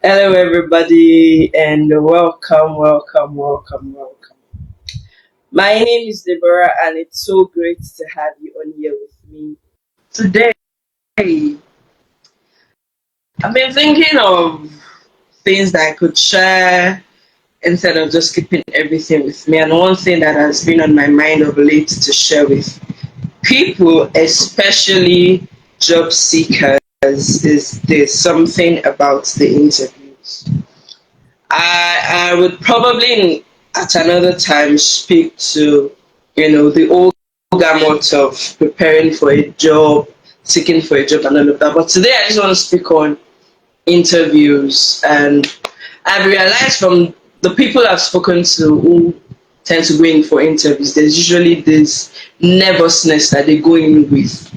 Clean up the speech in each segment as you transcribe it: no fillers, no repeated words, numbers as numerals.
Hello, everybody, and welcome. My name is Deborah, and it's so great to have you on here with me today. I've been thinking of things that I could share instead of just keeping everything with me. And one thing that has been on my mind of late to share with people, especially job seekers, is there's something about the interviews. I would probably at another time speak to, the old gamut of preparing for a job, seeking for a job and all of that. But today I just want to speak on interviews, and I've realized from the people I've spoken to who tend to go in for interviews, there's usually this nervousness that they go in with.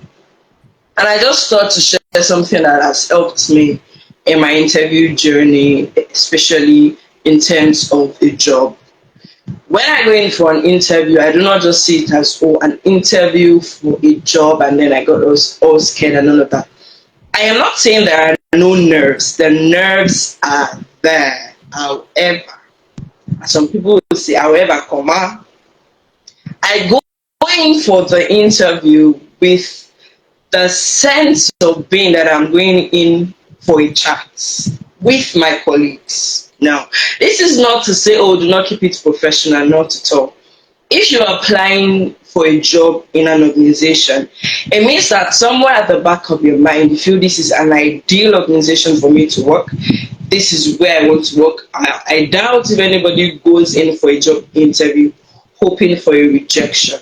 And I just thought to share something that has helped me in my interview journey, especially in terms of a job. When I go in for an interview, I do not just see it as an interview for a job and then I got all scared and all of that. I am not saying there are no nerves. The nerves are there. However, some people will say, however, comma, I go in for the interview with the sense of being that I'm going in for a chat with my colleagues. Now, this is not to say, oh, do not keep it professional, not at all. If you're applying for a job in an organization, it means that somewhere at the back of your mind, you feel this is an ideal organization for me to work. This is where I want to work. I doubt if anybody goes in for a job interview hoping for a rejection.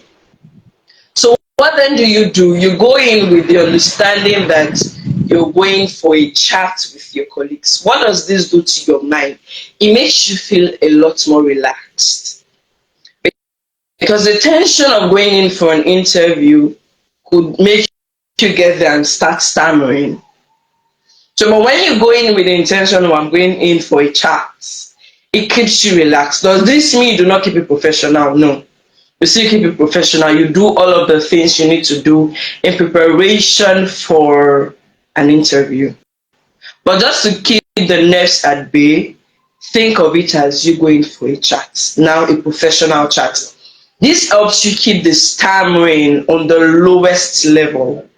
So what then do? You go in with the understanding that you're going for a chat with your colleagues. What does this do to your mind? It makes you feel a lot more relaxed. Because the tension of going in for an interview could make you get there and start stammering. So but when you go in with the intention of I'm going in for a chat, it keeps you relaxed. Does this mean you do not keep it professional? No. You still keep it professional. You do all of the things you need to do in preparation for an interview. But just to keep the nerves at bay, think of it as you going for a chat. Now a professional chat. This helps you keep the stammering on the lowest level.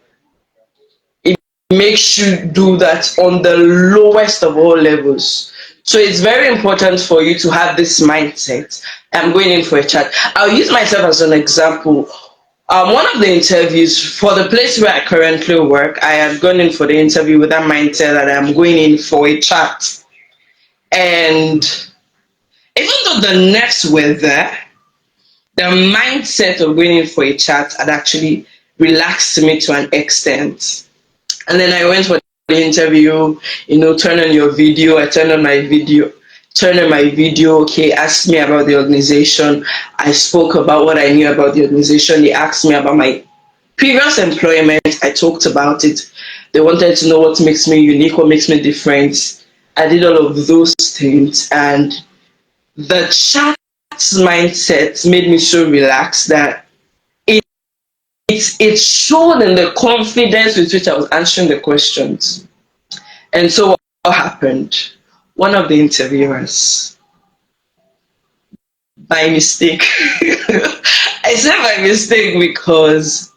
It makes you do that on the lowest of all levels. So it's very important for you to have this mindset. I'm going in for a chat. I'll use myself as an example. One of the interviews for the place where I currently work, I had gone in for the interview with that mindset that I'm going in for a chat. And even though the nerves were there, the mindset of going in for a chat had actually relaxed me to an extent. And then I went for the interview, turn on your video. I turned on my video, okay, asked me about the organization. I spoke about what I knew about the organization. They asked me about my previous employment. I talked about it. They wanted to know what makes me unique, what makes me different. I did all of those things, and the chat mindset made me so relaxed that it showed in the confidence with which I was answering the questions. And so what happened? One of the interviewers, by mistake, I said by mistake because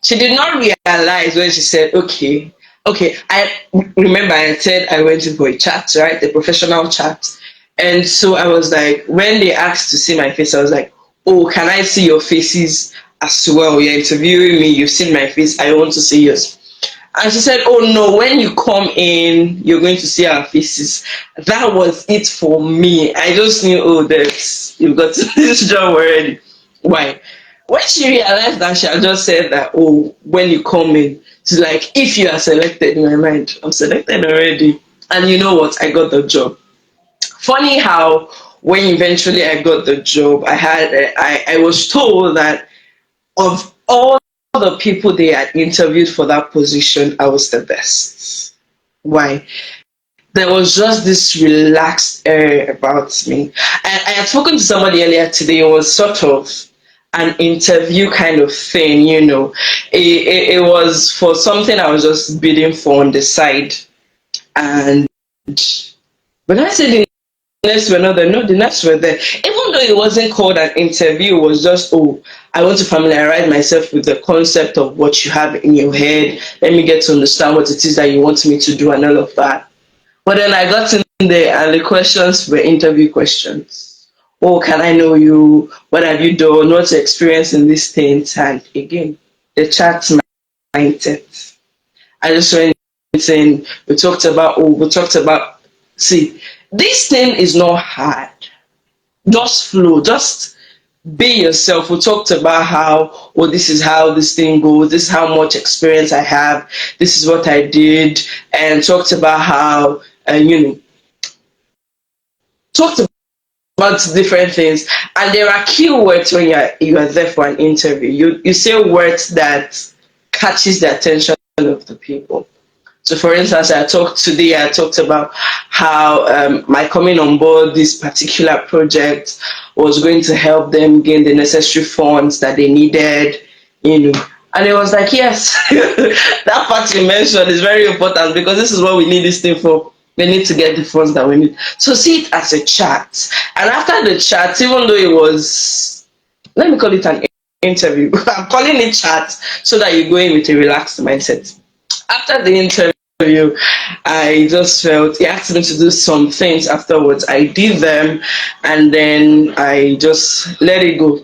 she did not realize when she said, okay, I remember I said I went in for a chat, right? A professional chat. And so I was like, when they asked to see my face, I was like, oh, can I see your faces as well? You're interviewing me, you've seen my face, I want to see yours. And she said, oh no, when you come in, you're going to see our faces. That was it for me. I just knew, oh, you've got this job already. Why? When she realized that she had just said that, oh, when you come in, she's like, if you are selected, in my mind, I'm selected already. And you know what? I got the job. Funny how when eventually I got the job, I was told that of all the people they had interviewed for that position, I was the best. Why? There was just this relaxed air about me. I had spoken to somebody earlier today. It was sort of an interview kind of thing. It was for something I was just bidding for on the side. And But I said the nerves were not there. No, the nerves were there. Even though it wasn't called an interview, it was just, oh, I want to familiarize myself with the concept of what you have in your head. Let me get to understand what it is that you want me to do and all of that. But then I got in there and the questions were interview questions. Oh, can I know you? What have you done? What's your experience in these things? And again, the chat mindset. I just went in, we talked about, see, this thing is not hard. Just flow, just be yourself. We talked about how, oh, this is how this thing goes, this is how much experience I have, this is what I did, and talked about how, talked about different things. And there are key words when you are there for an interview. You say words that catches the attention of the people. So, for instance, I talked about how my coming on board this particular project was going to help them gain the necessary funds that they needed, you know. And it was like, yes, that part you mentioned is very important because this is what we need this thing for. We need to get the funds that we need. So see it as a chat. And after the chat, even though it was, let me call it an interview, I'm calling it chat so that you go in with a relaxed mindset. After the interview, I just felt he asked me to do some things afterwards. I did them and then I just let it go.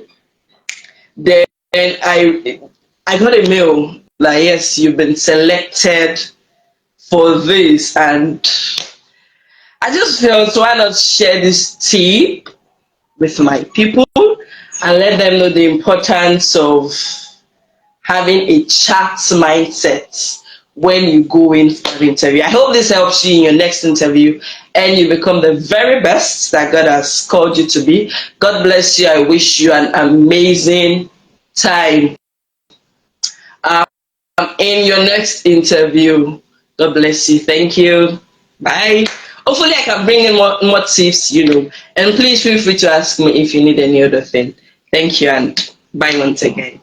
Then I got a mail like, yes, you've been selected for this, and I just felt, why not share this tip with my people and let them know the importance of having a chat mindset when you go in for an interview. I hope this helps you in your next interview and you become the very best that God has called you to be. God bless you. I wish you an amazing time in your next interview. God bless you. Thank you. Bye. Hopefully, I can bring in more tips, And please feel free to ask me if you need any other thing. Thank you and bye once again.